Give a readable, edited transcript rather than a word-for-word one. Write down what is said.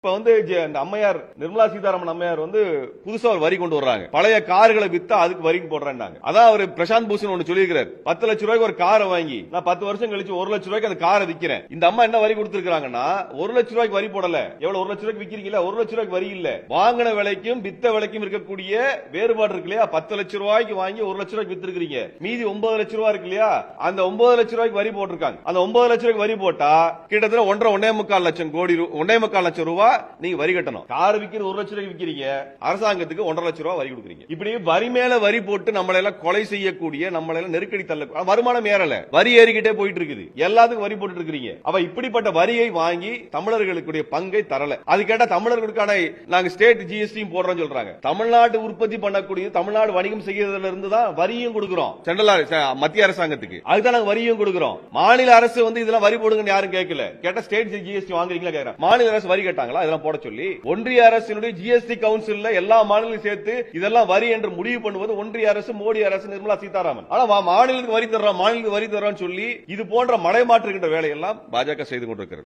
இப்ப இந்த அம்மையார் நிர்மலா சீதாராமன் அம்மையார் புதுசா ஒரு வரி கொண்டு வர்றாங்க. பழைய கார்களை வித்தா அதுக்கு வரி போடுறாங்க. அதான் அவர் பிரசாந்த் பூஷன் ஒன்னு சொல்லியிருக்கிறார். 10 லட்சம் ரூபாய்க்கு ஒரு காரை வாங்கி நான் 10 வருஷம் கழிச்சு 1 லட்சம் ரூபாய்க்கு அந்த காரை விக்கிறேன். இந்த அம்மா என்ன வரி கொடுத்திருக்காங்கன்னா 1 லட்சம் ரூபாய்க்கு வரி போடல. எவ்வளவு 1 லட்சம் ரூபாய்க்கு விக்கிறீங்களா? 1 லட்சம் ரூபாய்க்கு வரி இல்ல. வாங்கின விலைக்கும் வித்த விலைக்கும் இருக்கக்கூடிய வேறுபாடு இருக்கு இல்லையா? 10 லட்சம் ரூபாய்க்கு வாங்கி 1 லட்சம் ரூபாய்க்கு வித்திருக்கீங்க. மீதி 9 லட்சம் ரூபாய் இருக்கு இல்லையா? அந்த 9 லட்சம் ரூபாய்க்கு வரி போட்டிருக்காங்க. அந்த 9 லட்சம் ரூபாய்க்கு வரி போட்டா கிட்டத்தட்ட 1.5 லட்சம் கோடி 1.5 லட்சம் ரூபாய் நீங்க வரி கட்டணும். கார் விக்கிறது 1 லட்சம் ரூபாய்க்கு விக்கிறீங்க, அரசாங்கத்துக்கு 1.5 லட்சம் ரூபாய் வரி கொடுக்குறீங்க. இப்படி வரி மேல வரி போட்டு நம்மள எல்லாம் கொலை செய்யக்கூடிய, நம்மள எல்லாம் நெருக்கடி தள்ள, வருமானம் ஏறல, வரி ஏறிக்கிட்டே போயிட்டு இருக்குது. எல்லாத்துக்கும் வரி போட்டு இருக்கீங்க. அவ இப்படிப்பட்ட வரியை வாங்கி தமிழர்களுக்கு பங்கை தரல. அது கேட்டா தமிழர்களுக்கான நாங்க ஸ்டேட் ஜிஎஸ்டி போடுறோம் சொல்றாங்க. தமிழ்நாடு உற்பத்தி பண்ணக்கூடிய, தமிழ்நாடு வணிகம் செய்யறதுல இருந்து தான் வரியும் கொடுக்கிறோம் சென்ட்ரல் மத்திய அரசாங்கத்துக்கு. அதுதான் நாங்க வரியும் கொடுக்கிறோம். மாநில அரசு இதெல்லாம் வரி போடுங்கன்னு யாரும் கேட்கல. கேட்டா ஸ்டேட் ஜிஎஸ்டி வாங்குறீங்களா கேக்குறாங்க. மாநில அரசு வரி கேட்டாங்களா இதெல்லாம் போட சொல்லி? ஒன்றிய அரசினுடைய ஜிஎஸ்டி கவுன்சில் எல்லா மாநிலங்களையும் சேர்த்து இதெல்லாம் வரி என்று முடிவு பண்ணுவது ஒன்றிய அரசு, மோடி அரசு, நிர்மலா சீதாராமன். ஆனா மாநிலத்துக்கு வரி தர்றோம், மாநிலத்துக்கு வரி தர்றோம் சொல்லி இது போன்ற மடைமாற்றுகின்ற வேலையெல்லாம் பாஜக செய்து கொண்டிருக்கிறது.